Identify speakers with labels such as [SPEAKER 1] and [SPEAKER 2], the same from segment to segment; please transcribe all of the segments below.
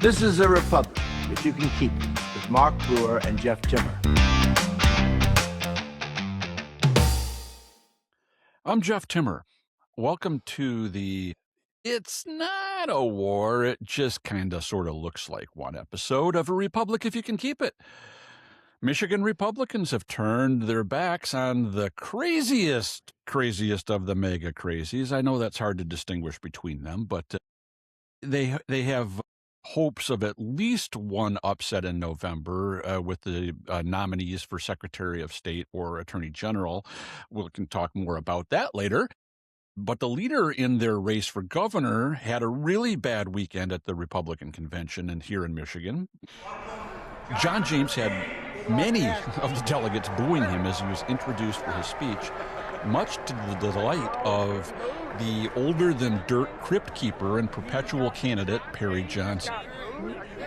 [SPEAKER 1] This is a republic, if you can keep it, with Mark Brewer and Jeff Timmer.
[SPEAKER 2] I'm Jeff Timmer. Welcome to the It's Not a War, it just kind of sort of looks like one episode of A Republic If You Can Keep It. Michigan Republicans have turned their backs on the craziest of the mega crazies. I know that's hard to distinguish between them, but they have hopes of at least one upset in November with the nominees for Secretary of State or Attorney General. We can talk more about that later. But the leader in their race for governor had a really bad weekend at the Republican convention and here in Michigan. John James had many of the delegates booing him as he was introduced for his speech, much to the delight of the older-than-dirt crypt keeper and perpetual candidate, Perry Johnson.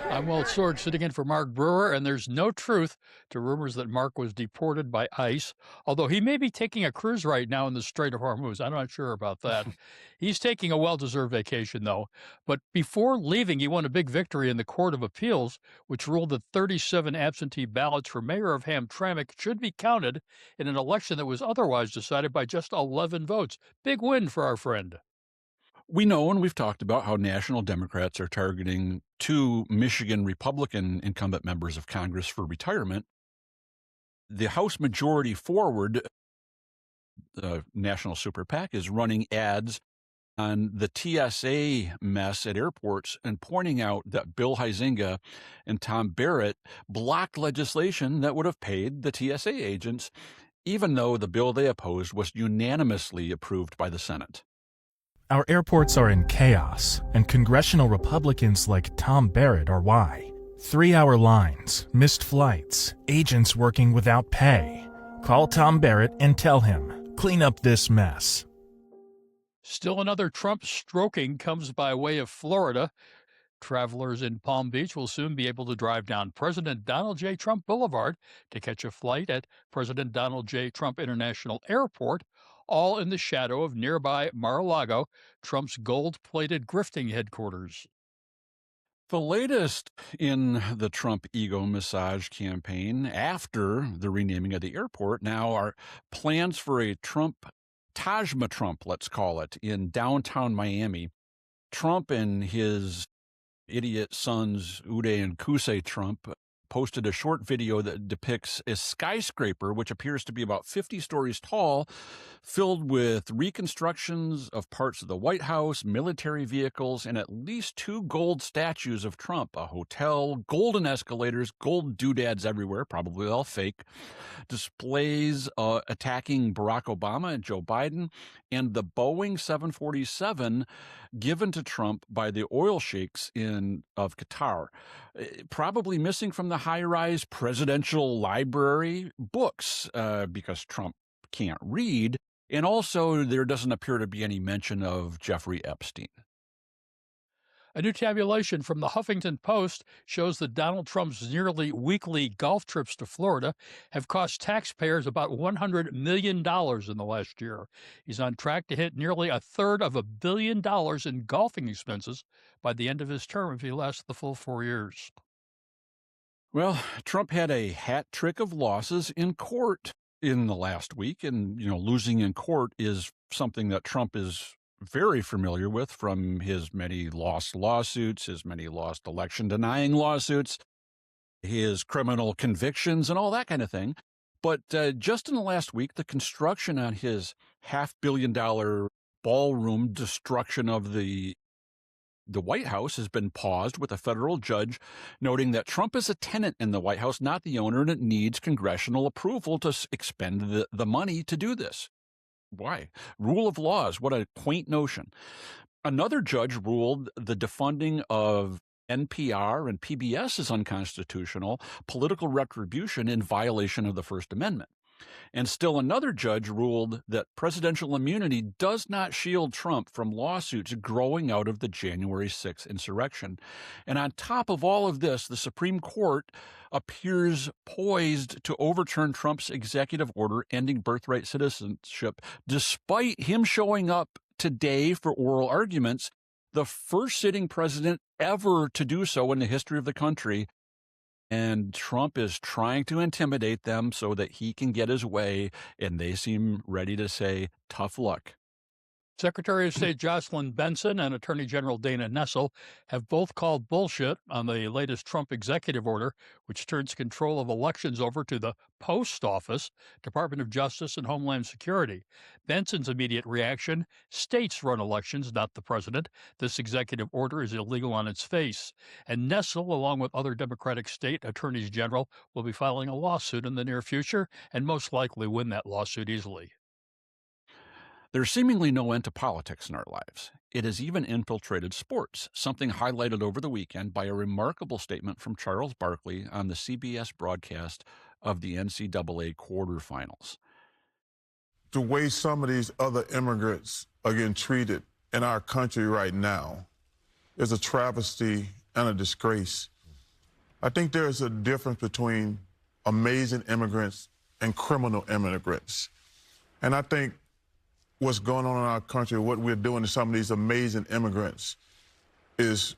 [SPEAKER 3] I'm Walt Sword, sitting in for Mark Brewer, and there's no truth to rumors that Mark was deported by ICE, although he may be taking a cruise right now in the Strait of Hormuz. I'm not sure about that. He's taking a well-deserved vacation, though. But before leaving, he won a big victory in the Court of Appeals, which ruled that 37 absentee ballots for mayor of Hamtramck should be counted in an election that was otherwise decided by just 11 votes. Big win for our friend.
[SPEAKER 2] We know, and we've talked about, how national Democrats are targeting two Michigan Republican incumbent members of Congress for retirement. The House Majority Forward, the National Super PAC, is running ads on the TSA mess at airports and pointing out that Bill Huizenga and Tom Barrett blocked legislation that would have paid the TSA agents, even though the bill they opposed was unanimously approved by the Senate.
[SPEAKER 4] Our airports are in chaos, and congressional Republicans like Tom Barrett are why. 3-hour lines, missed flights, agents working without pay. Call Tom Barrett and tell him, clean up this mess.
[SPEAKER 3] Still another Trump stroking comes by way of Florida. Travelers in Palm Beach will soon be able to drive down President Donald J. Trump Boulevard to catch a flight at President Donald J. Trump International Airport, all in the shadow of nearby A Lago, Trump's gold-plated grifting headquarters.
[SPEAKER 2] The latest in the Trump ego massage campaign after the renaming of the airport now are plans for a Tajma Trump, let's call it, in downtown Miami. Trump and his idiot sons, Uday and Qusay Trump, posted a short video that depicts a skyscraper, which appears to be about 50 stories tall, filled with reconstructions of parts of the White House, military vehicles, and at least 2 gold statues of Trump, a hotel, golden escalators, gold doodads everywhere, probably all fake, displays attacking Barack Obama and Joe Biden, and the Boeing 747 given to Trump by the oil sheiks of Qatar. Probably missing from the high-rise presidential library books because Trump can't read, and also there doesn't appear to be any mention of Jeffrey Epstein.
[SPEAKER 3] A new tabulation from the Huffington Post shows that Donald Trump's nearly weekly golf trips to Florida have cost taxpayers about $100 million in the last year. He's on track to hit nearly $1/3 billion in golfing expenses by the end of his term if he lasts the full 4 years.
[SPEAKER 2] Well, Trump had a hat trick of losses in court in the last week, and losing in court is something that Trump is very familiar with from his many lost lawsuits, his many lost election-denying lawsuits, his criminal convictions, and all that kind of thing. But just in the last week, the construction on his $500 million ballroom destruction of the White House has been paused, with a federal judge noting that Trump is a tenant in the White House, not the owner, and it needs congressional approval to expend the money to do this. Why? Rule of laws. What a quaint notion. Another judge ruled the defunding of NPR and PBS is unconstitutional, political retribution in violation of the First Amendment. And still another judge ruled that presidential immunity does not shield Trump from lawsuits growing out of the January 6th insurrection. And on top of all of this, the Supreme Court appears poised to overturn Trump's executive order ending birthright citizenship, despite him showing up today for oral arguments. the first sitting president ever to do so in the history of the country. And Trump is trying to intimidate them so that he can get his way, and they seem ready to say, tough luck.
[SPEAKER 3] Secretary of State Jocelyn Benson and Attorney General Dana Nessel have both called bullshit on the latest Trump executive order, which turns control of elections over to the Post Office, Department of Justice, and Homeland Security. Benson's immediate reaction: states run elections, not the president. This executive order is illegal on its face. And Nessel, along with other Democratic state attorneys general, will be filing a lawsuit in the near future and most likely win that lawsuit easily.
[SPEAKER 2] There's seemingly no end to politics in our lives. It has even infiltrated sports, something highlighted over the weekend by a remarkable statement from Charles Barkley on the CBS broadcast of the NCAA quarterfinals.
[SPEAKER 5] The way some of these other immigrants are getting treated in our country right now is a travesty and a disgrace. I think there's a difference between amazing immigrants and criminal immigrants. And I think what's going on in our country, what we're doing to some of these amazing immigrants is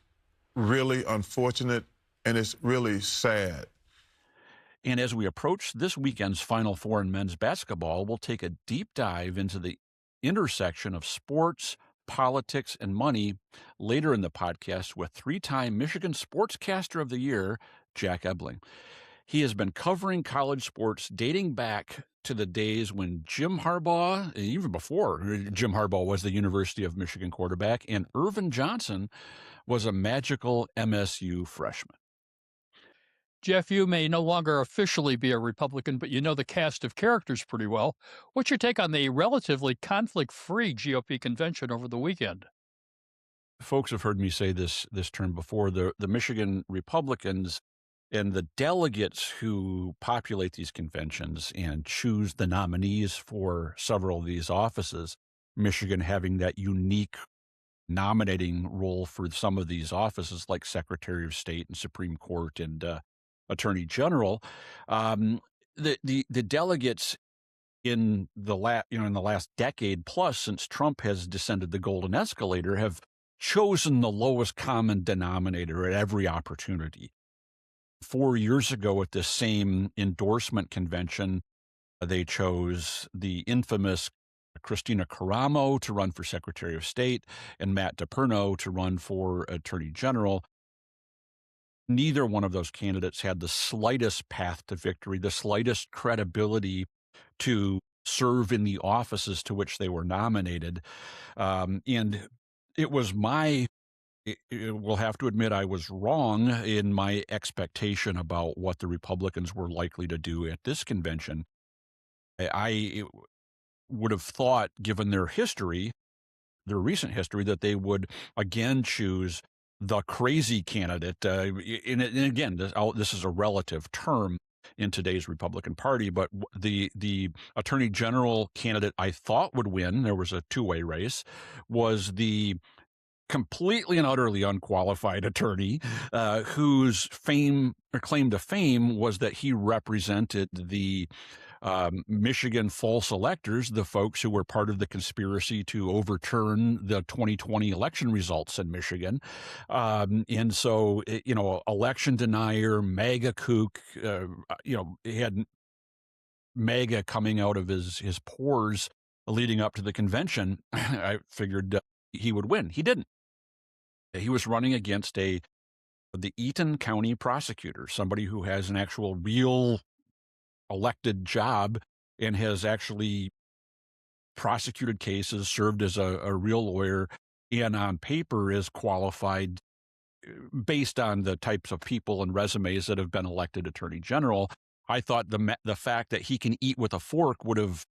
[SPEAKER 5] really unfortunate, and it's really sad.
[SPEAKER 2] And as we approach this weekend's Final Four in men's basketball, we'll take a deep dive into the intersection of sports, politics, and money later in the podcast with three-time Michigan Sportscaster of the Year, Jack Ebling. He has been covering college sports dating back to the days when Jim Harbaugh, even before Jim Harbaugh was the University of Michigan quarterback, and Irvin Johnson was a magical MSU freshman.
[SPEAKER 3] Jeff, you may no longer officially be a Republican, but you know the cast of characters pretty well. What's your take on the relatively conflict-free GOP convention over the weekend?
[SPEAKER 2] Folks have heard me say this term before. The Michigan Republicans and the delegates who populate these conventions and choose the nominees for several of these offices, Michigan having that unique nominating role for some of these offices like Secretary of State and Supreme Court and Attorney General, the delegates in the last decade plus, since Trump has descended the golden escalator, have chosen the lowest common denominator at every opportunity. 4 years ago at this same endorsement convention, they chose the infamous Christina Caramo to run for Secretary of State and Matt DePerno to run for Attorney General. Neither one of those candidates had the slightest path to victory, the slightest credibility to serve in the offices to which they were nominated. And it was we'll have to admit I was wrong in my expectation about what the Republicans were likely to do at this convention. I would have thought, given their history, their recent history, that they would again choose the crazy candidate. And again, this is a relative term in today's Republican Party, but the Attorney General candidate I thought would win, there was a two-way race, was the completely and utterly unqualified attorney whose claim to fame was that he represented the Michigan false electors, the folks who were part of the conspiracy to overturn the 2020 election results in Michigan. And so, election denier, MAGA kook, he had MAGA coming out of his pores leading up to the convention. I figured he would win. He didn't. He was running against the Eaton County prosecutor, somebody who has an actual real elected job and has actually prosecuted cases, served as a real lawyer, and on paper is qualified based on the types of people and resumes that have been elected attorney general. I thought the fact that he can eat with a fork would have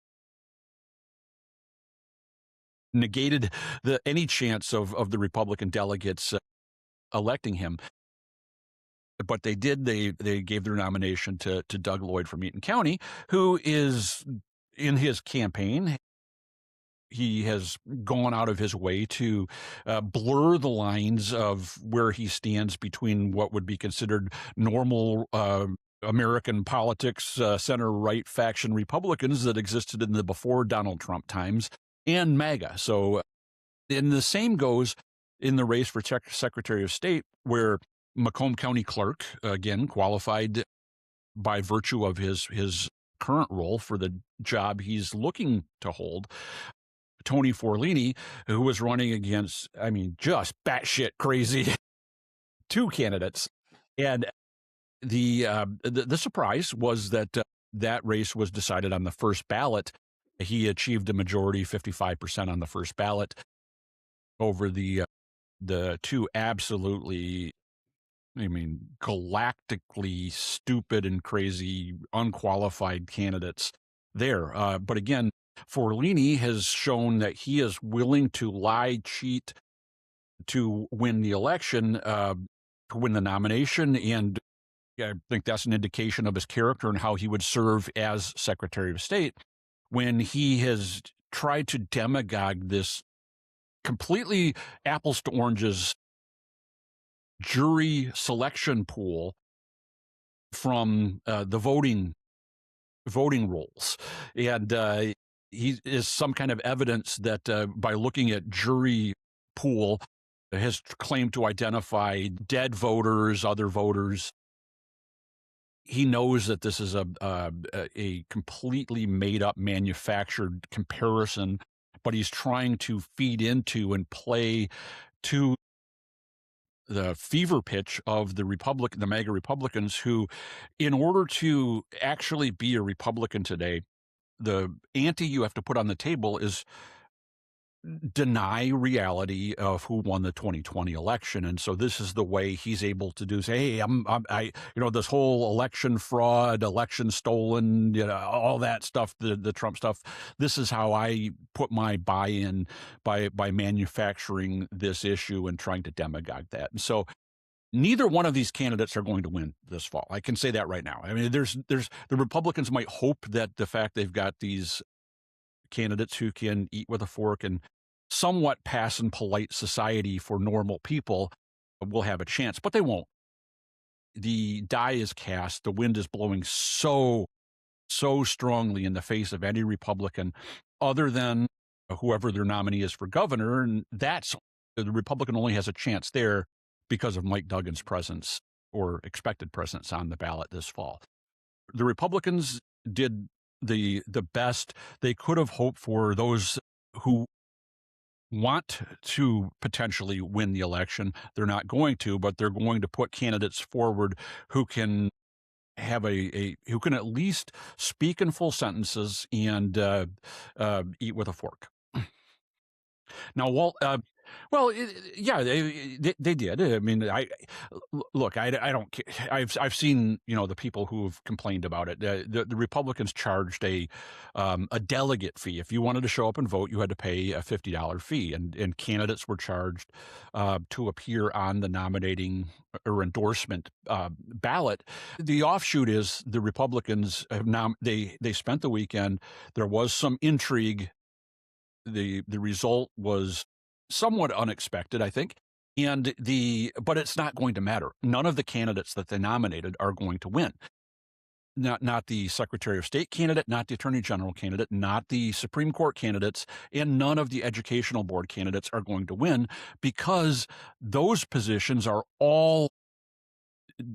[SPEAKER 2] negated any chance of the Republican delegates electing him. But they did. They gave their nomination to Doug Lloyd from Eaton County, who is, in his campaign, he has gone out of his way to blur the lines of where he stands between what would be considered normal American politics, center-right faction Republicans that existed in the before Donald Trump times, and MAGA. So, and the same goes in the race for Secretary of State, where Macomb County Clerk, again, qualified by virtue of his current role for the job he's looking to hold, Tony Forlini, who was running against, I mean, just batshit crazy two candidates. And the surprise was that that race was decided on the first ballot. He achieved a majority, 55% on the first ballot over the two absolutely, I mean, galactically stupid and crazy, unqualified candidates there. But again, Forlini has shown that he is willing to lie, cheat to win the election, to win the nomination. And I think that's an indication of his character and how he would serve as Secretary of State when he has tried to demagogue this completely apples to oranges jury selection pool from the voting rolls. And he is some kind of evidence that by looking at jury pool has claimed to identify dead voters, other voters. He knows that this is a completely made up, manufactured comparison, but he's trying to feed into and play to the fever pitch of the MAGA Republicans, who, in order to actually be a Republican today, the ante you have to put on the table is deny reality of who won the 2020 election. And so this is the way he's able to do, say, hey, this whole election fraud, election stolen, all that stuff, the Trump stuff. This is how I put my buy-in by manufacturing this issue and trying to demagogue that. And so neither one of these candidates are going to win this fall. I can say that right now. I mean, there's the Republicans might hope that the fact they've got these candidates who can eat with a fork and somewhat pass in polite society for normal people will have a chance, but they won't. The die is cast. The wind is blowing so strongly in the face of any Republican other than whoever their nominee is for governor. And that's the Republican only has a chance there because of Mike Duggan's presence or expected presence on the ballot this fall. The Republicans did the best they could have hoped for. Those who want to potentially win the election, they're not going to, but they're going to put candidates forward who can have who can at least speak in full sentences and eat with a fork. Now, they did. I mean, look, I don't care. I've seen, the people who've complained about it. The Republicans charged a delegate fee. If you wanted to show up and vote, you had to pay a $50 fee, and candidates were charged to appear on the nominating or endorsement ballot. The offshoot is the Republicans have now they spent the weekend. There was some intrigue. The result was somewhat unexpected, I think. But it's not going to matter. None of the candidates that they nominated are going to win. Not the Secretary of State candidate, not the Attorney General candidate, not the Supreme Court candidates, and none of the Educational Board candidates are going to win because those positions are all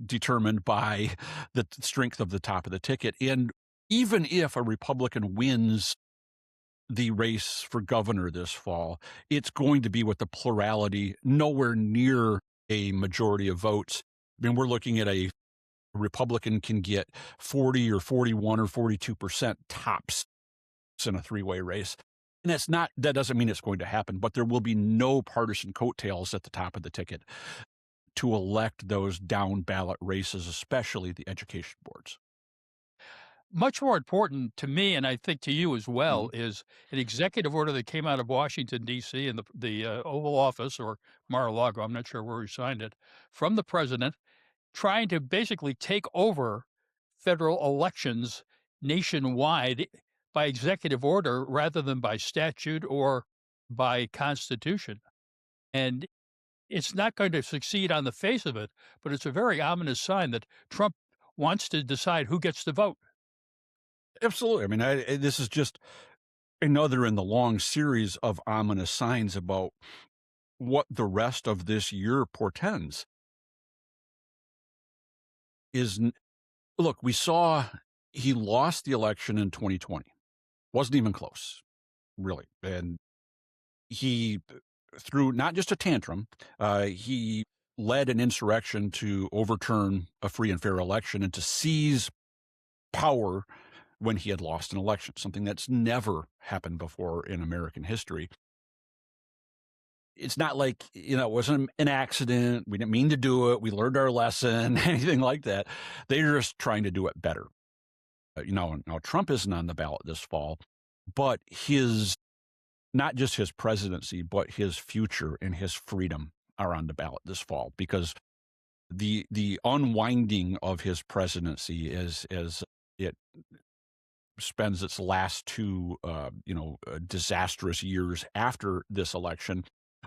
[SPEAKER 2] determined by the strength of the top of the ticket. And even if a Republican wins the race for governor this fall, it's going to be with the plurality nowhere near a majority of votes. I mean, we're looking at a Republican can get 40 or 41 or 42% tops in a three-way race. And that doesn't mean it's going to happen, but there will be no partisan coattails at the top of the ticket to elect those down ballot races, especially the education boards.
[SPEAKER 3] Much more important to me, and I think to you as well, is an executive order that came out of Washington, D.C. in the Oval Office, or Mar-a-Lago, I'm not sure where he signed it, from the president, trying to basically take over federal elections nationwide by executive order rather than by statute or by constitution. And it's not going to succeed on the face of it, but it's a very ominous sign that Trump wants to decide who gets to vote.
[SPEAKER 2] Absolutely. I mean, this is just another in the long series of ominous signs about what the rest of this year portends is, look, we saw he lost the election in 2020. Wasn't even close, really. And he, through not just a tantrum, he led an insurrection to overturn a free and fair election and to seize power when he had lost an election, something that's never happened before in American history. It's not like, it wasn't an accident. We didn't mean to do it. We learned our lesson, anything like that. They're just trying to do it better. Now Trump isn't on the ballot this fall, but not just his presidency, but his future and his freedom are on the ballot this fall, because the unwinding of his presidency as it spends its last two disastrous years after this election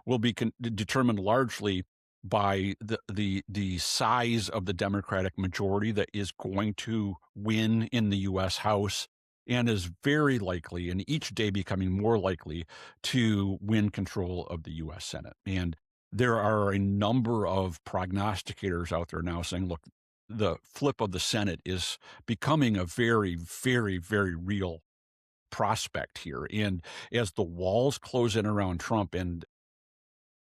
[SPEAKER 2] will be determined largely by the size of the Democratic majority that is going to win in the U.S. House, and is very likely, and each day becoming more likely, to win control of the U.S. Senate. And there are a number of prognosticators out there now saying, look, the flip of the Senate is becoming a very, very, very real prospect here. And as the walls close in around Trump, and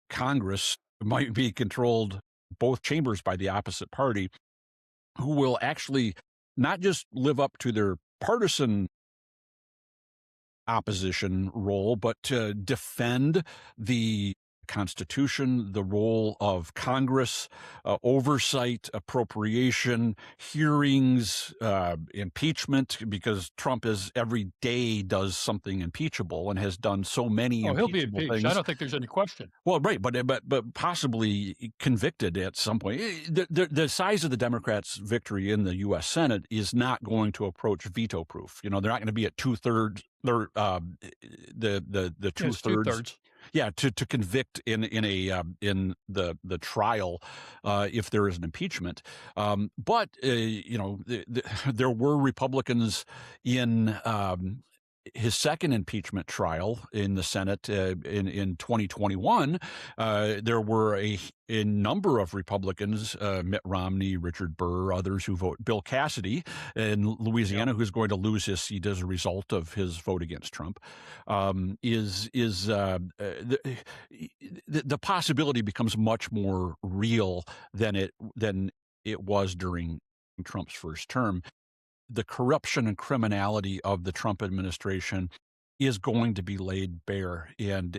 [SPEAKER 2] Congress might be controlled, both chambers, by the opposite party, who will actually not just live up to their partisan opposition role, but to defend the Constitution, the role of Congress, oversight, appropriation, hearings, impeachment, because Trump every day does something impeachable and has done so many
[SPEAKER 3] he'll be
[SPEAKER 2] impeachable
[SPEAKER 3] impeached.
[SPEAKER 2] things.
[SPEAKER 3] I don't think there's any question.
[SPEAKER 2] Well, right, but possibly convicted at some point. The size of the Democrats' victory in the U.S. Senate is not going to approach veto proof. They're not going to be at 2/3. The
[SPEAKER 3] Yes,
[SPEAKER 2] 2/3.
[SPEAKER 3] 2/3.
[SPEAKER 2] Yeah, to convict in the trial if there is an impeachment. But there were Republicans in his second impeachment trial in the Senate in 2021. There were a number of Republicans, Mitt Romney, Richard Burr, others who vote. Bill Cassidy in Louisiana, who's going to lose his seat as a result of his vote against Trump. The possibility becomes much more real than it was during Trump's first term. The corruption and criminality of the Trump administration is going to be laid bare, and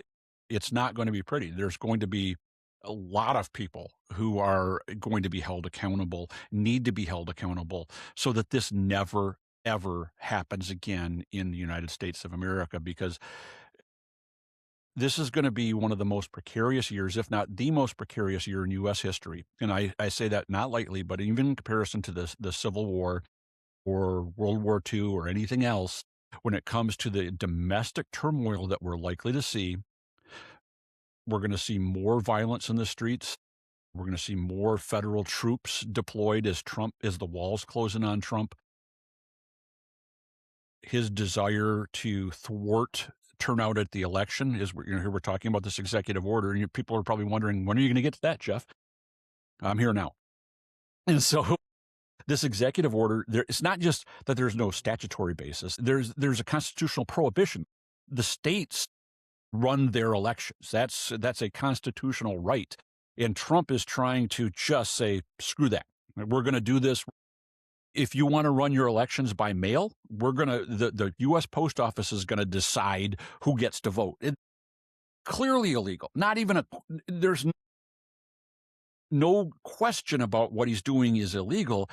[SPEAKER 2] it's not going to be pretty. There's going to be a lot of people who are going to be held accountable, need to be held accountable, so that this never, ever happens again in the United States of America, because this is going to be one of the most precarious years, if not the most precarious year in U.S. history. And I say that not lightly, but even in comparison to the Civil War or World War II or anything else, when it comes to the domestic turmoil that we're likely to see. We're going to see more violence in the streets. We're going to see more federal troops deployed as the walls close in on Trump. His desire to thwart turnout at the election is, here we're talking about this executive order, and people are probably wondering, when are you going to get to that, Jeff? I'm here now. And so this executive order, it's not just that there's no statutory basis. There's a constitutional prohibition. The states run their elections. That's a constitutional right. And Trump is trying to just say, screw that. We're going to do this. If you want to run your elections by mail, the U.S. Post Office is going to decide who gets to vote. It's clearly illegal. There's no question about what he's doing is illegal,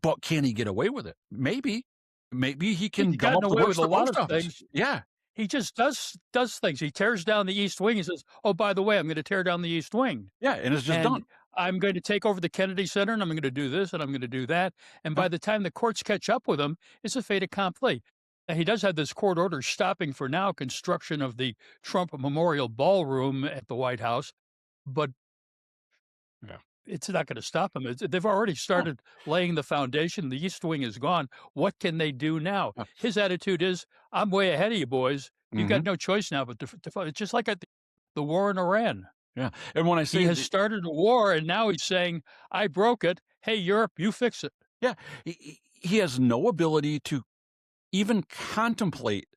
[SPEAKER 2] but can he get away with it? Maybe he can
[SPEAKER 3] He's gotten away with a lot of things.
[SPEAKER 2] Yeah.
[SPEAKER 3] He just does things. He tears down the East Wing. He says, oh, by the way, I'm going to tear down the East Wing.
[SPEAKER 2] Yeah, and it's just done.
[SPEAKER 3] I'm going to take over the Kennedy Center, and I'm going to do this, and I'm going to do that. And by the time the courts catch up with him, it's a fait accompli. Now, he does have this court order stopping for now construction of the Trump Memorial Ballroom at the White House, but it's not going to stop him. They've already started laying the foundation. The East Wing is gone. What can they do now? His attitude is, I'm way ahead of you boys. You've got no choice now but to it's just like the war in Iran.
[SPEAKER 2] Yeah. And when I say
[SPEAKER 3] He has started a war, and now he's saying, "I broke it. Hey, Europe, you fix it."
[SPEAKER 2] yeah, he has no ability to even contemplate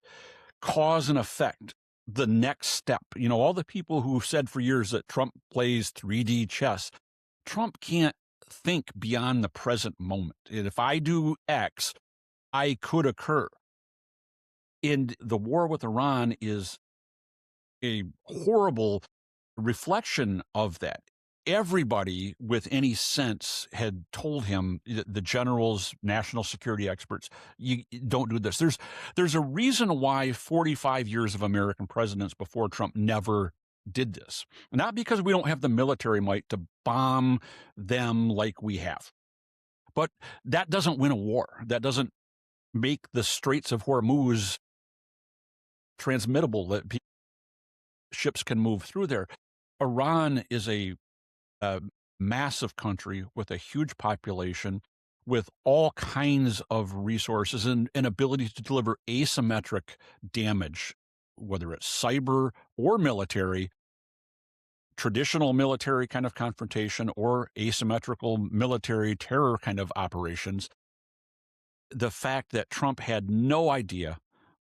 [SPEAKER 2] cause and effect, the next step. All the people who said for years that Trump plays 3D chess, Trump can't think beyond the present moment. And if I do X, I could occur. And the war with Iran is a horrible reflection of that. Everybody with any sense had told him, the generals, national security experts, you don't do this. There's a reason why 45 years of American presidents before Trump never did this. Not because we don't have the military might to bomb them like we have, but that doesn't win a war. That doesn't make the Straits of Hormuz transmittable, that ships can move through there. Iran is a massive country with a huge population, with all kinds of resources and ability to deliver asymmetric damage, whether it's cyber or military, traditional military kind of confrontation or asymmetrical military terror kind of operations. The fact that Trump had no idea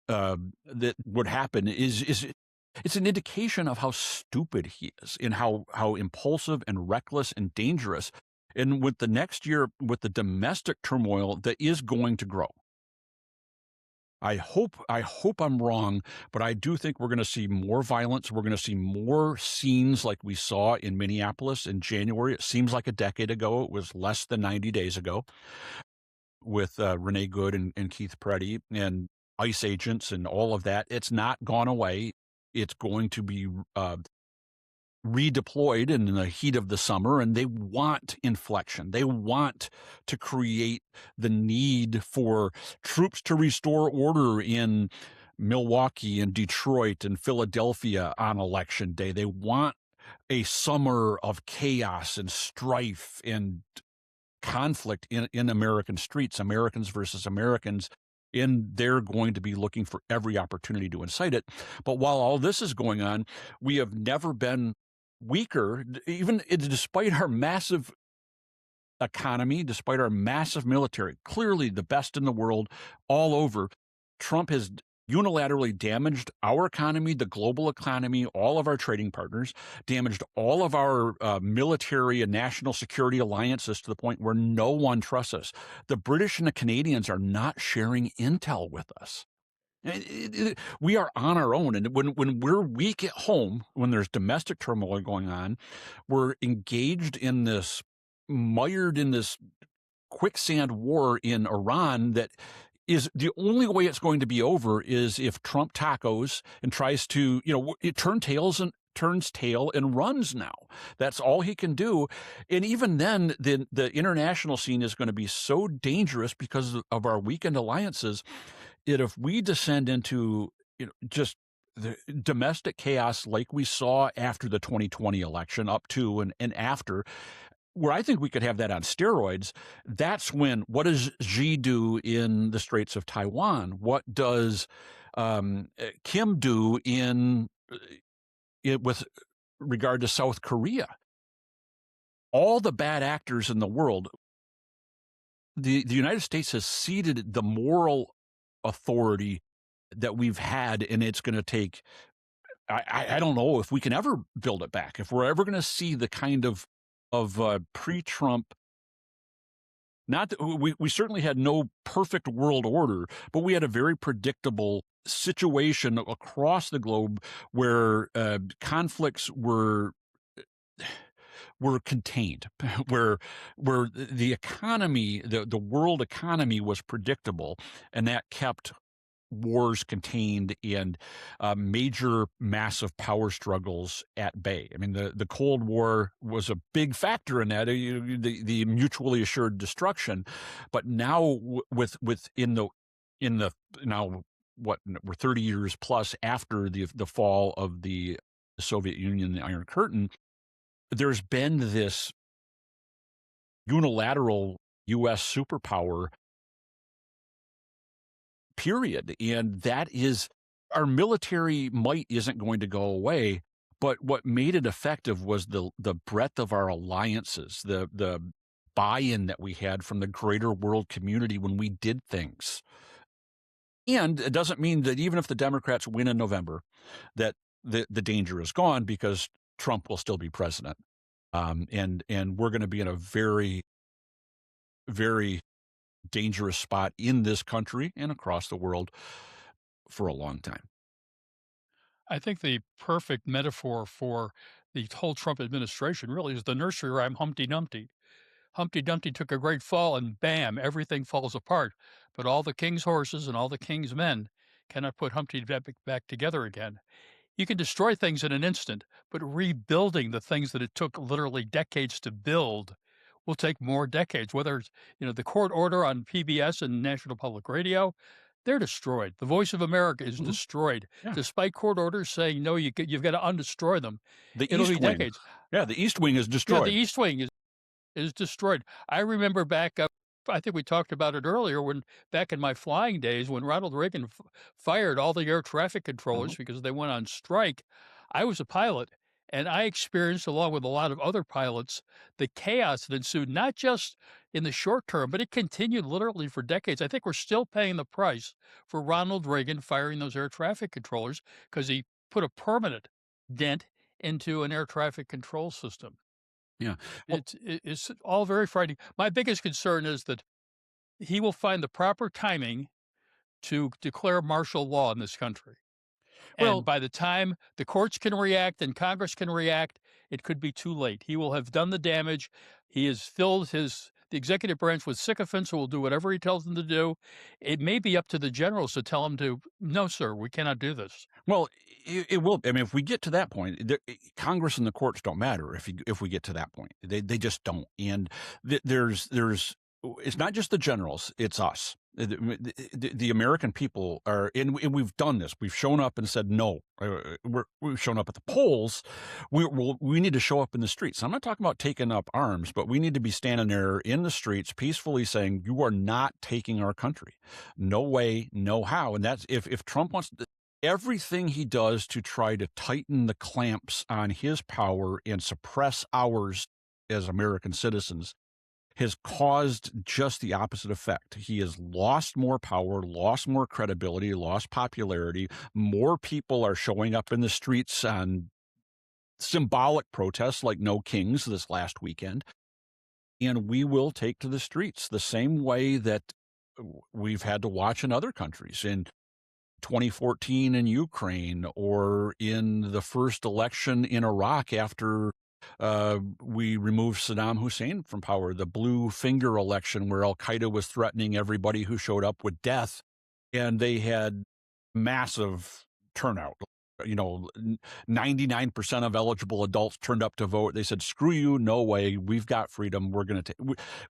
[SPEAKER 2] that would happen is it's an indication of how stupid he is and how impulsive and reckless and dangerous. And with the next year, with the domestic turmoil that is going to grow, I hope I'm wrong, but I do think we're going to see more violence. We're going to see more scenes like we saw in Minneapolis in January. It seems like a decade ago. It was less than 90 days ago, with Renee Good and Keith Preddy and ICE agents and all of that. It's not gone away. It's going to be redeployed in the heat of the summer, and they want inflection. They want to create the need for troops to restore order in Milwaukee and Detroit and Philadelphia on election day. They want a summer of chaos and strife and conflict in American streets, Americans versus Americans, and they're going to be looking for every opportunity to incite it. But while all this is going on, we have never been weaker, even despite our massive economy, despite our massive military, clearly the best in the world all over. Trump has unilaterally damaged our economy, the global economy, all of our trading partners, damaged all of our military and national security alliances to the point where no one trusts us. The British and the Canadians are not sharing intel with us. We are on our own. And when we're weak at home, when there's domestic turmoil going on, we're engaged in this, mired in this quicksand war in Iran that is the only way it's going to be over is if Trump tacos and tries to, it turns tail and runs now. That's all he can do. And even then, the international scene is going to be so dangerous because of our weakened alliances that if we descend into just the domestic chaos like we saw after the 2020 election, up to and after, where I think we could have that on steroids, that's when, what does Xi do in the Straits of Taiwan? What does Kim do with regard to South Korea? All the bad actors in the world, the United States has ceded the moral authority that we've had, and it's going to take, I don't know if we can ever build it back, if we're ever going to see the kind of pre-Trump, not that we certainly had no perfect world order, but we had a very predictable situation across the globe where conflicts were contained, where the economy, the world economy was predictable, and that kept wars contained and major massive power struggles at bay. I mean, the Cold War was a big factor in that, the mutually assured destruction. But now in the now what, we're 30 years plus after the fall of the Soviet Union, the Iron Curtain, there's been this unilateral U.S. superpower period. And that is, our military might isn't going to go away, But what made it effective was the breadth of our alliances, the buy-in that we had from the greater world community when we did things. And it doesn't mean that even if the Democrats win in November, that the danger is gone, because Trump will still be president. And we're going to be in a very, very dangerous spot in this country and across the world for a long time.
[SPEAKER 3] I think the perfect metaphor for the whole Trump administration really is the nursery rhyme Humpty Dumpty. Humpty Dumpty took a great fall, and bam, everything falls apart. But all the king's horses and all the king's men cannot put Humpty back together again. You can destroy things in an instant, but rebuilding the things that it took literally decades to build will take more decades. Whether it's, the court order on PBS and National Public Radio, they're destroyed. The Voice of America is destroyed,
[SPEAKER 2] Yeah.
[SPEAKER 3] despite court orders saying, no, you've got to undestroy them.
[SPEAKER 2] It'll be
[SPEAKER 3] decades.
[SPEAKER 2] Yeah, the East Wing is destroyed.
[SPEAKER 3] Yeah, the East Wing is destroyed. I remember back up, I think we talked about it earlier, when back in my flying days, when Ronald Reagan fired all the air traffic controllers because they went on strike. I was a pilot, and I experienced, along with a lot of other pilots, the chaos that ensued, not just in the short term, but it continued literally for decades. I think we're still paying the price for Ronald Reagan firing those air traffic controllers, because he put a permanent dent into an air traffic control system.
[SPEAKER 2] Yeah.
[SPEAKER 3] It's all very frightening. My biggest concern is that he will find the proper timing to declare martial law in this country.
[SPEAKER 2] Well-
[SPEAKER 3] And by the time the courts can react and Congress can react, it could be too late. He will have done the damage. He has filled the executive branch with sycophants who will do whatever he tells them to do. It may be up to the generals to tell him no, sir, we cannot do this.
[SPEAKER 2] Well, it will. I mean, if we get to that point, Congress and the courts don't matter. If we get to that point, they just don't. And there's it's not just the generals; it's us. The American people are, and we've done this. We've shown up and said no. We've shown up at the polls. We need to show up in the streets. I'm not talking about taking up arms, but we need to be standing there in the streets peacefully saying, "You are not taking our country. No way, no how." And that's if Trump wants to. Everything he does to try to tighten the clamps on his power and suppress ours as American citizens has caused just the opposite effect. He has lost more power, lost more credibility, lost popularity. More people are showing up in the streets on symbolic protests like No Kings this last weekend. And we will take to the streets the same way that we've had to watch in other countries. In 2014 in Ukraine, or in the first election in Iraq after we removed Saddam Hussein from power, the blue finger election where Al-Qaeda was threatening everybody who showed up with death, and they had massive turnout. 99% of eligible adults turned up to vote. They said, "Screw you, no way. We've got freedom. We're going to take.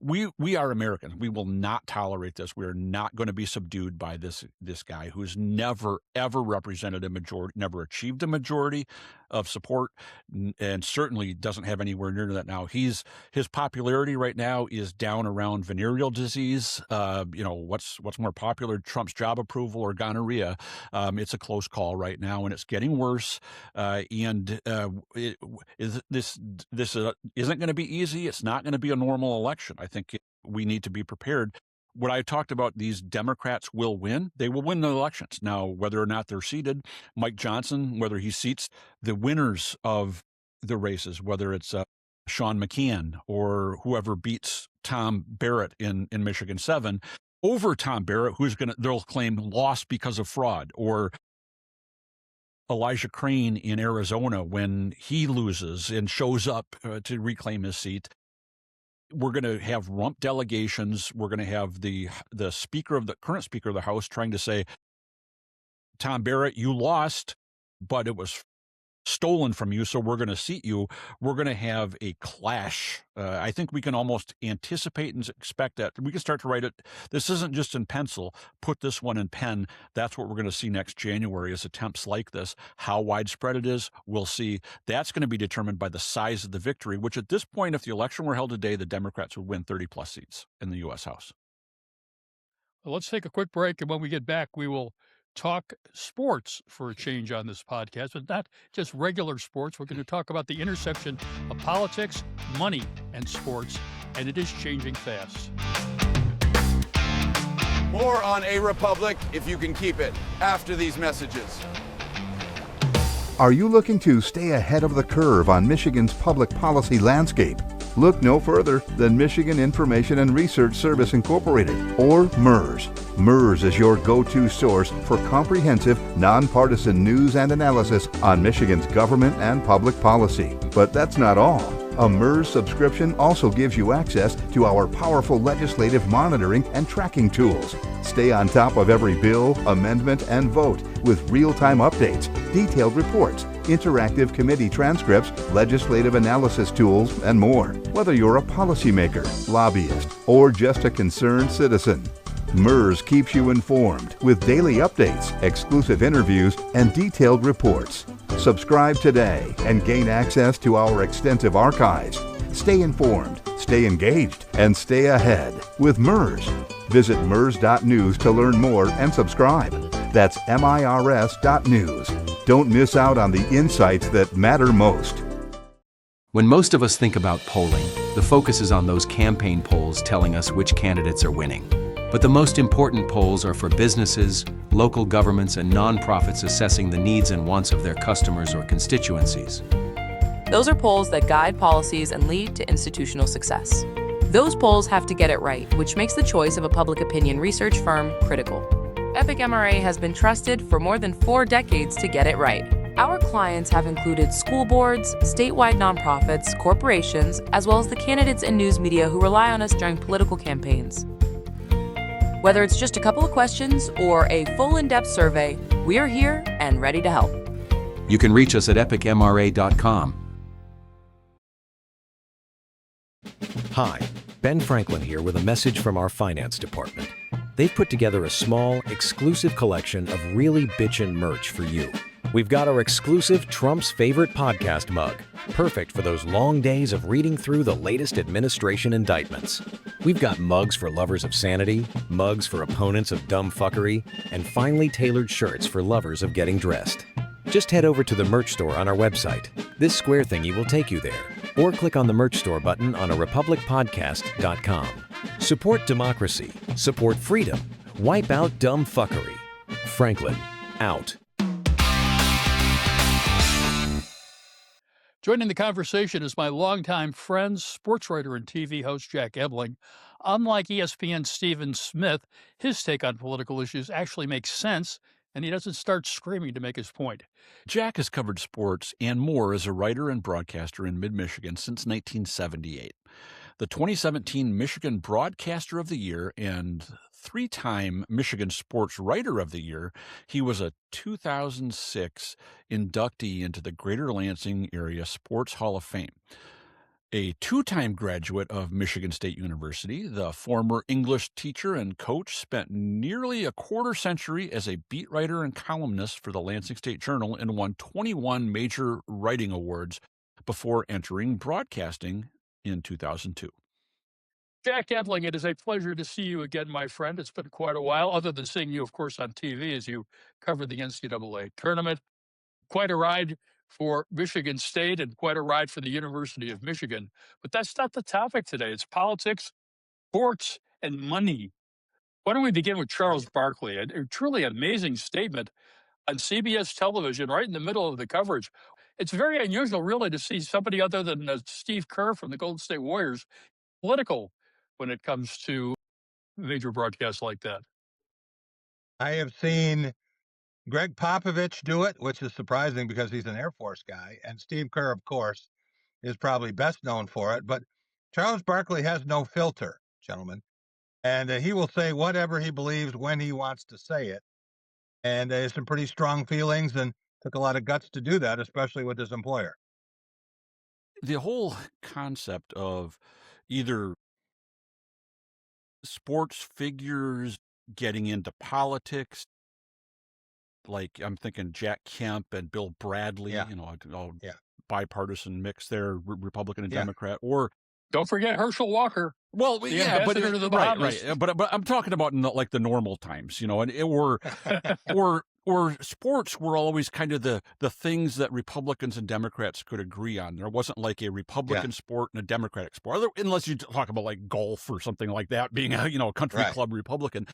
[SPEAKER 2] We are Americans. We will not tolerate this. We are not going to be subdued by this guy who's never ever represented a majority, never achieved a majority of support, and certainly doesn't have anywhere near that now. His popularity right now is down around venereal disease. What's more popular, Trump's job approval or gonorrhea? It's a close call right now, and it's getting worse. This isn't going to be easy. It's not going to be a normal election. I think we need to be prepared. What I talked about, these Democrats will win. They will win the elections. Now, whether or not they're seated, Mike Johnson, whether he seats the winners of the races, whether it's Sean McCann or whoever beats Tom Barrett in Michigan 7 over Tom Barrett, they'll claim lost because of fraud, or Elijah Crane in Arizona when he loses and shows up to reclaim his seat. We're going to have rump delegations. We're going to have the current Speaker of the House trying to say, Tom Barrett, you lost, but it was stolen from you, so we're going to seat you. We're going to have a clash. I think we can almost anticipate and expect that. We can start to write it. This isn't just in pencil. Put this one in pen. That's what we're going to see next January, is attempts like this. How widespread it is, we'll see. That's going to be determined by the size of the victory, which at this point, if the election were held today, the Democrats would win 30-plus seats in the U.S. House.
[SPEAKER 3] Well, let's take a quick break, and when we get back, we will talk sports for a change on this podcast, but not just regular sports. We're going to talk about the intersection of politics, money, and sports, and it is changing fast.
[SPEAKER 6] More on A Republic, if you can keep it, after these messages.
[SPEAKER 1] Are you looking to stay ahead of the curve on Michigan's public policy landscape? Look no further than Michigan Information and Research Service Incorporated, or MERS. MERS is your go-to source for comprehensive, nonpartisan news and analysis on Michigan's government and public policy. But that's not all. A MERS subscription also gives you access to our powerful legislative monitoring and tracking tools. Stay on top of every bill, amendment, and vote with real-time updates, detailed reports, interactive committee transcripts, legislative analysis tools, and more. Whether you're a policymaker, lobbyist, or just a concerned citizen, MERS keeps you informed with daily updates, exclusive interviews, and detailed reports. Subscribe today and gain access to our extensive archives. Stay informed, stay engaged, and stay ahead with MERS. Visit MERS.news to learn more and subscribe. That's MIRS.news. Don't miss out on the insights that matter most.
[SPEAKER 7] When most of us think about polling, the focus is on those campaign polls telling us which candidates are winning. But the most important polls are for businesses, local governments, and nonprofits assessing the needs and wants of their customers or constituencies.
[SPEAKER 8] Those are polls that guide policies and lead to institutional success. Those polls have to get it right, which makes the choice of a public opinion research firm critical. Epic MRA has been trusted for more than 4 decades to get it right. Our clients have included school boards, statewide nonprofits, corporations, as well as the candidates and news media who rely on us during political campaigns. Whether it's just a couple of questions or a full in-depth survey, we are here and ready to help.
[SPEAKER 7] You can reach us at epicmra.com.
[SPEAKER 9] Hi, Ben Franklin here with a message from our finance department. They've put together a small, exclusive collection of really bitchin' merch for you. We've got our exclusive Trump's Favorite Podcast mug, perfect for those long days of reading through the latest administration indictments. We've got mugs for lovers of sanity, mugs for opponents of dumb fuckery, and finely tailored shirts for lovers of getting dressed. Just head over to the merch store on our website. This square thingy will take you there, or click on the merch store button on arepublicpodcast.com. Support democracy, support freedom, wipe out dumb fuckery. Franklin, out.
[SPEAKER 3] Joining the conversation is my longtime friend, sportswriter and TV host Jack Ebling. Unlike ESPN's Stephen Smith, his take on political issues actually makes sense, and he doesn't start screaming to make his point.
[SPEAKER 2] Jack has covered sports and more as a writer and broadcaster in mid-Michigan since 1978. The 2017 Michigan Broadcaster of the Year and 3-time Michigan Sportswriter of the Year, he was a 2006 inductee into the Greater Lansing Area Sports Hall of Fame. A 2-time graduate of Michigan State University, the former English teacher and coach spent nearly a quarter century as a beat writer and columnist for the Lansing State Journal and won 21 major writing awards before entering broadcasting in 2002.
[SPEAKER 3] Jack Ebling, it is a pleasure to see you again, my friend. It's been quite a while, other than seeing you, of course, on TV as you covered the NCAA tournament. Quite a ride for Michigan State and quite a ride for the University of Michigan. But that's not the topic today. It's politics, sports, and money. Why don't we begin with Charles Barkley? A truly amazing statement on CBS television right in the middle of the coverage. It's very unusual, really, to see somebody other than Steve Kerr from the Golden State Warriors political when it comes to major broadcasts like that.
[SPEAKER 10] I have seen Greg Popovich do it, which is surprising because he's an Air Force guy. And Steve Kerr, of course, is probably best known for it. But Charles Barkley has no filter, gentlemen. And he will say whatever he believes when he wants to say it. And has some pretty strong feelings and took a lot of guts to do that, especially with his employer.
[SPEAKER 2] The whole concept of either sports figures getting into politics, like I'm thinking Jack Kemp and Bill Bradley,
[SPEAKER 10] Yeah.
[SPEAKER 2] all bipartisan mix there, Republican and Democrat, or
[SPEAKER 3] Don't forget Herschel Walker,
[SPEAKER 2] Well,
[SPEAKER 3] the
[SPEAKER 2] yeah, but
[SPEAKER 3] ambassador to the
[SPEAKER 2] right,
[SPEAKER 3] Bahamas.
[SPEAKER 2] right. But I'm talking about in like the normal times, and or sports were always kind of the things that Republicans and Democrats could agree on. There wasn't like a Republican sport and a Democratic sport, unless you talk about like golf or something like that, being a country club Republican.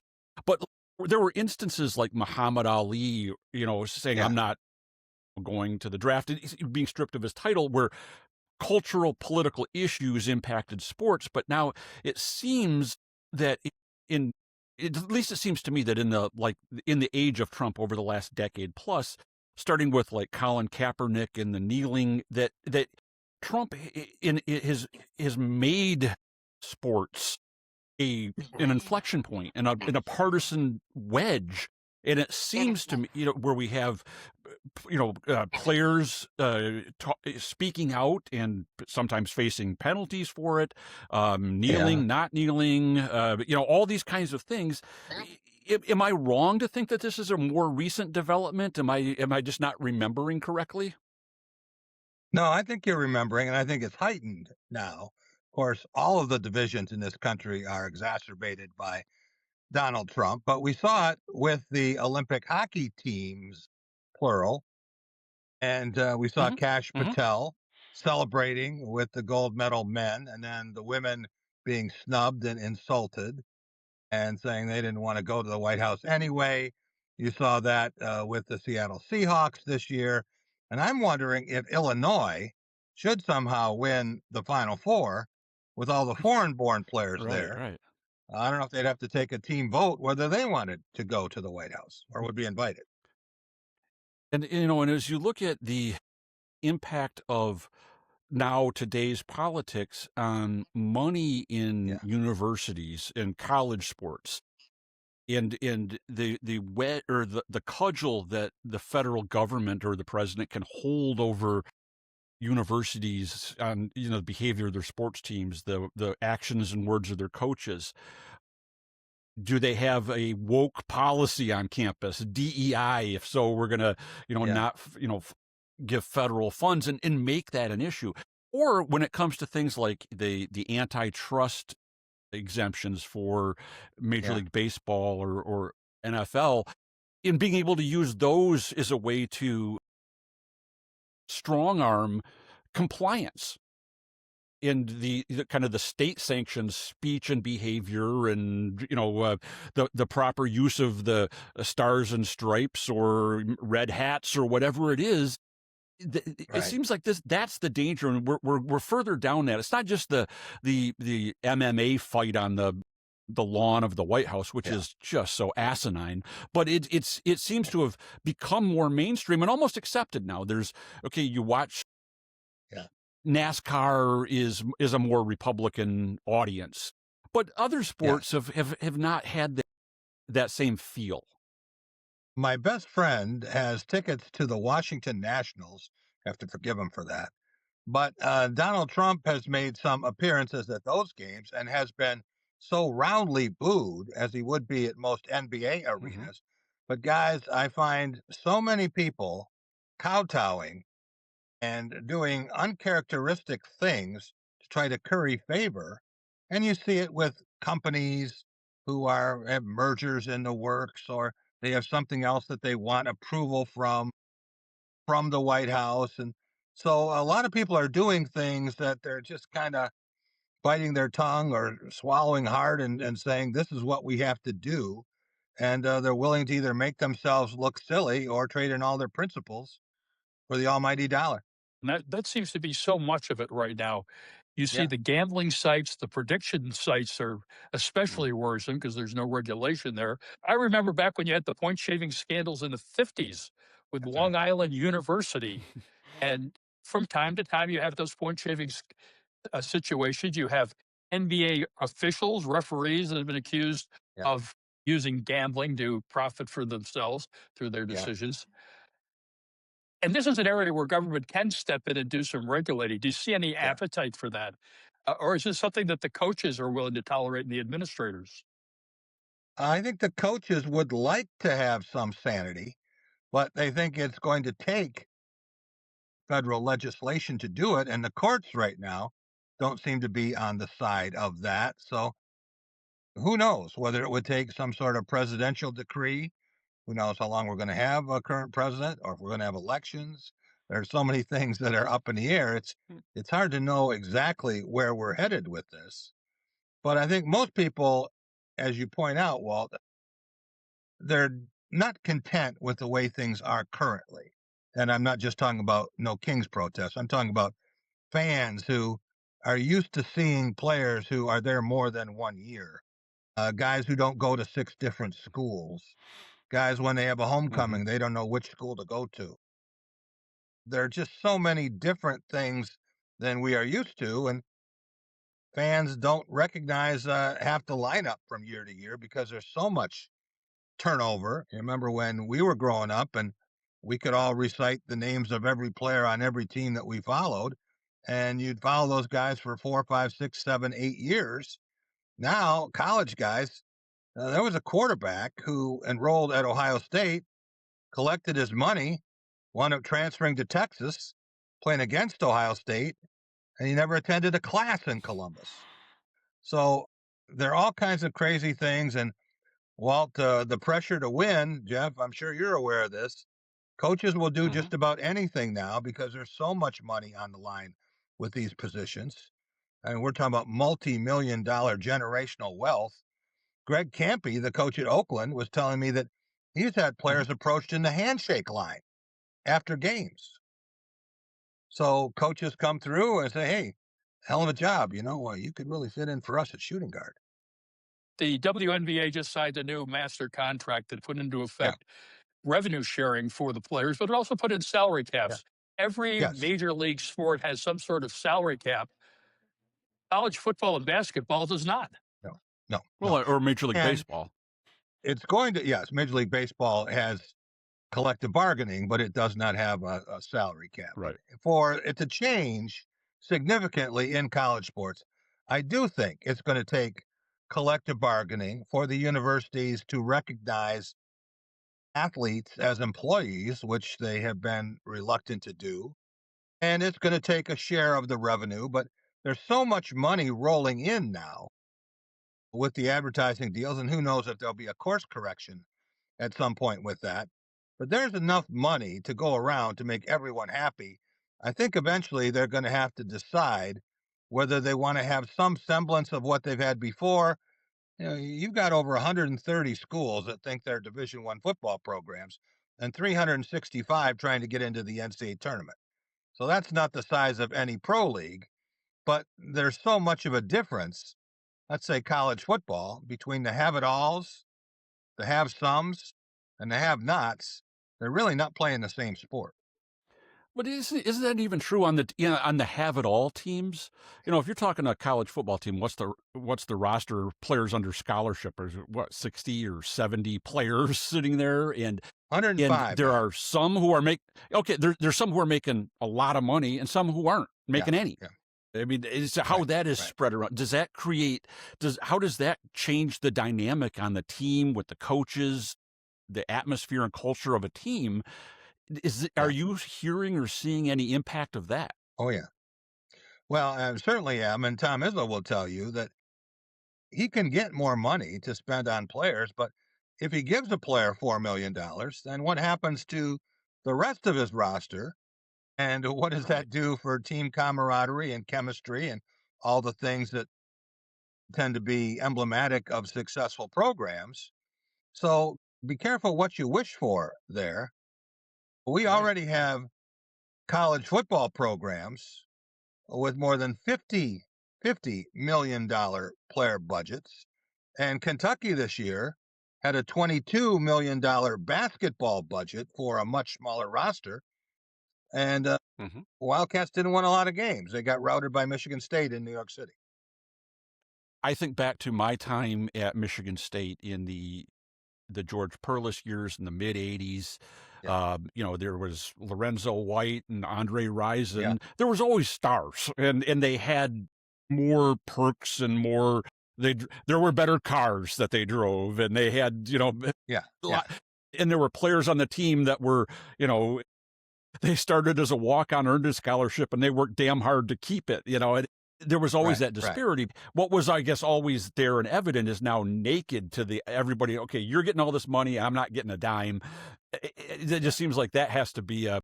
[SPEAKER 2] But there were instances like Muhammad Ali, saying I'm not going to the draft, being stripped of his title, where cultural political issues impacted sports. But now it seems that at least it seems to me that in the age of Trump over the last decade plus, starting with like Colin Kaepernick and the kneeling, that Trump has made sports an inflection point and a partisan wedge. And it seems to me, where we have, players speaking out and sometimes facing penalties for it, kneeling, not kneeling, all these kinds of things. Am I wrong to think that this is a more recent development? Am I just not remembering correctly?
[SPEAKER 10] No, I think you're remembering, and I think it's heightened now. Of course, all of the divisions in this country are exacerbated by Donald Trump, but we saw it with the Olympic hockey teams, plural, and we saw Kash Patel celebrating with the gold medal men, and then the women being snubbed and insulted and saying they didn't want to go to the White House anyway. You saw that with the Seattle Seahawks this year. And I'm wondering if Illinois should somehow win the Final Four with all the foreign-born players there.
[SPEAKER 2] Right.
[SPEAKER 10] I don't know if they'd have to take a team vote whether they wanted to go to the White House or would be invited.
[SPEAKER 2] And and as you look at the impact of now today's politics on money in universities and college sports, and the wet or the cudgel that the federal government or the president can hold over universities on the behavior of their sports teams, the actions and words of their coaches. Do they have a woke policy on campus, DEI? If so, we're going to, not, give federal funds and make that an issue. Or when it comes to things like the antitrust exemptions for Major League Baseball or NFL, in being able to use those as a way to strong arm compliance in the kind of the state sanctioned speech and behavior, and the proper use of the stars and stripes or red hats or whatever it is. It seems like that's the danger, and we're further down that. It's not just the MMA fight on the lawn of the White House, which is just so asinine, but it seems to have become more mainstream and almost accepted now. You watch NASCAR is a more Republican audience, but other sports have not had that same feel.
[SPEAKER 10] My best friend has tickets to the Washington Nationals. I have to forgive him for that. But Donald Trump has made some appearances at those games and has been so roundly booed, as he would be at most NBA arenas. But guys, I find so many people kowtowing and doing uncharacteristic things to try to curry favor. And you see it with companies who have mergers in the works, or they have something else that they want approval from the White House. And so a lot of people are doing things that they're just kind of biting their tongue or swallowing hard and saying, this is what we have to do. And they're willing to either make themselves look silly or trade in all their principles for the almighty dollar.
[SPEAKER 3] And that seems to be so much of it right now. You see the gambling sites, the prediction sites are especially worrisome because there's no regulation there. I remember back when you had the point shaving scandals in the 50s with Long Island University. And from time to time, you have those point shaving situations. You have NBA officials, referees that have been accused of using gambling to profit for themselves through their decisions. And this is an area where government can step in and do some regulating. Do you see any appetite for that? Or is this something that the coaches are willing to tolerate and the administrators?
[SPEAKER 10] I think the coaches would like to have some sanity, but they think it's going to take federal legislation to do it. And the courts right now don't seem to be on the side of that. So who knows whether it would take some sort of presidential decree. Who knows how long we're going to have a current president, or if we're going to have elections. There's so many things that are up in the air. It's hard to know exactly where we're headed with this. But I think most people, as you point out, Walt, they're not content with the way things are currently. And I'm not just talking about no Kings protests. I'm talking about fans who are used to seeing players who are there more than 1 year, guys who don't go to 6 different schools, guys when they have a homecoming, they don't know which school to go to. There are just so many different things than we are used to, and fans don't recognize half the lineup from year to year because there's so much turnover. You remember when we were growing up and we could all recite the names of every player on every team that we followed, and you'd follow those guys for 4, 5, 6, 7, 8 years. Now, college guys, there was a quarterback who enrolled at Ohio State, collected his money, wound up transferring to Texas, playing against Ohio State, and he never attended a class in Columbus. So there are all kinds of crazy things. And Walt, the pressure to win, Jeff, I'm sure you're aware of this. Coaches will do just about anything now because there's so much money on the line with these positions. And we're talking about multi-million-dollar generational wealth. Greg Campy, the coach at Oakland, was telling me that he's had players approached in the handshake line after games. So coaches come through and say, hey, hell of a job. You could really fit in for us at shooting guard.
[SPEAKER 3] The WNBA just signed a new master contract that put into effect revenue sharing for the players, but it also put in salary caps. Every major league sport has some sort of salary cap. College football and basketball does not.
[SPEAKER 10] No.
[SPEAKER 2] Well, or Major League Baseball.
[SPEAKER 10] It's going to, yes, Major League Baseball has collective bargaining, but it does not have a salary cap.
[SPEAKER 2] Right.
[SPEAKER 10] For it to change significantly in college sports, I do think it's going to take collective bargaining for the universities to recognize athletes as employees, which they have been reluctant to do. And it's going to take a share of the revenue, but there's so much money rolling in now with the advertising deals, and who knows if there'll be a course correction at some point with that. But there's enough money to go around to make everyone happy. I think eventually they're going to have to decide whether they want to have some semblance of what they've had before. You've got over 130 schools that think they're Division I football programs and 365 trying to get into the NCAA tournament. So that's not the size of any pro league, but there's so much of a difference, let's say college football, between the have-it-alls, the have-somes, and the have-nots. They're really not playing the same sport.
[SPEAKER 2] But isn't that even true on the have-it-all teams? If you're talking a college football team, what's the roster of players under scholarship? Or what, 60 or 70 players sitting there? And
[SPEAKER 10] 105.
[SPEAKER 2] And there are some who are there's some who are making a lot of money and some who aren't making any.
[SPEAKER 10] Yeah.
[SPEAKER 2] I mean, it's how that is spread around. Does that how does that change the dynamic on the team with the coaches, the atmosphere and culture of a team? Are you hearing or seeing any impact of that?
[SPEAKER 10] Oh, yeah. Well, I certainly am. And Tom Izzo will tell you that he can get more money to spend on players, but if he gives a player $4 million, then what happens to the rest of his roster? And what does that do for team camaraderie and chemistry and all the things that tend to be emblematic of successful programs? So be careful what you wish for there. We already have college football programs with more than $50 million player budgets. And Kentucky this year had a $22 million basketball budget for a much smaller roster. And Wildcats didn't win a lot of games. They got routed by Michigan State in New York City.
[SPEAKER 2] I think back to my time at Michigan State in the George Perlis years in the mid 80s. There was Lorenzo White and Andre Rison. There was always stars, and they had more perks and more. There were better cars that they drove, and they had and there were players on the team that were they started as a walk-on, earned a scholarship, and they worked damn hard to keep it. there was always
[SPEAKER 10] Right,
[SPEAKER 2] that
[SPEAKER 10] right.
[SPEAKER 2] disparity. What was, I guess, always there and evident is now naked to everybody. Okay, you're getting all this money, I'm not getting a dime. It just seems like that has to be a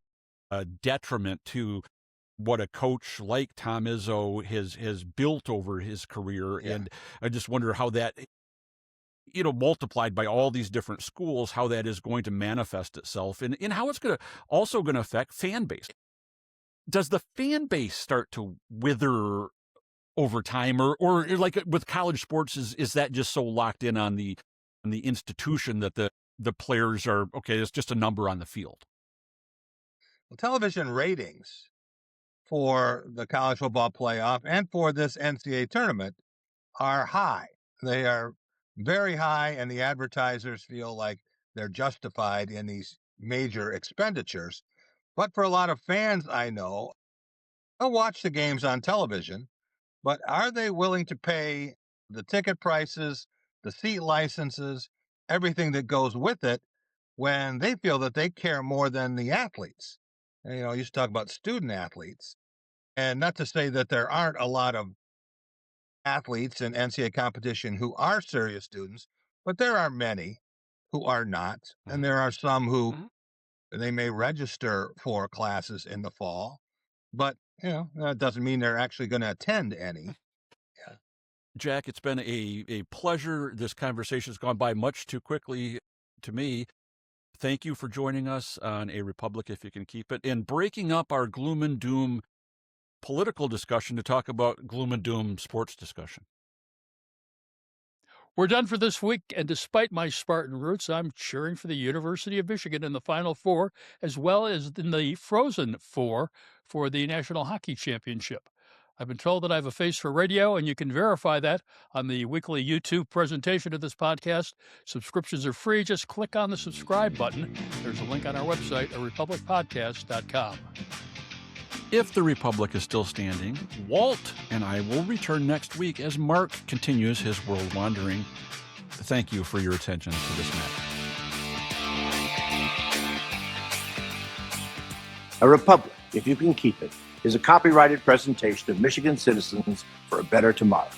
[SPEAKER 2] detriment to what a coach like Tom Izzo has built over his career.
[SPEAKER 10] Yeah.
[SPEAKER 2] And I just wonder how that, multiplied by all these different schools, how that is going to manifest itself and how it's also going to affect fan base. Does the fan base start to wither over time, or like with college sports, is that just so locked in on the institution that the players are, okay, it's just a number on the field?
[SPEAKER 10] Well, television ratings for the college football playoff and for this NCAA tournament are high. They are very high, and the advertisers feel like they're justified in these major expenditures. But for a lot of fans I know, they'll watch the games on television, but are they willing to pay the ticket prices, the seat licenses, everything that goes with it when they feel that they care more than the athletes? And, I used to talk about student athletes, and not to say that there aren't a lot of athletes in NCAA competition who are serious students, but there are many who are not. And there are some who they may register for classes in the fall, but that doesn't mean they're actually going to attend any. Yeah.
[SPEAKER 2] Jack, it's been a pleasure. This conversation has gone by much too quickly to me. Thank you for joining us on A Republic, if you can keep it, and breaking up our gloom and doom political discussion to talk about gloom and doom sports discussion.
[SPEAKER 3] We're done for this week, and despite my Spartan roots, I'm cheering for the University of Michigan in the Final Four, as well as in the Frozen Four for the National Hockey Championship. I've been told that I have a face for radio, and you can verify that on the weekly YouTube presentation of this podcast. Subscriptions are free. Just click on the subscribe button. There's a link on our website, arepublicpodcast.com.
[SPEAKER 2] If the Republic is still standing, Walt and I will return next week as Mark continues his world wandering. Thank you for your attention to this matter.
[SPEAKER 11] A Republic, if you can keep it, is a copyrighted presentation of Michigan citizens for a better tomorrow.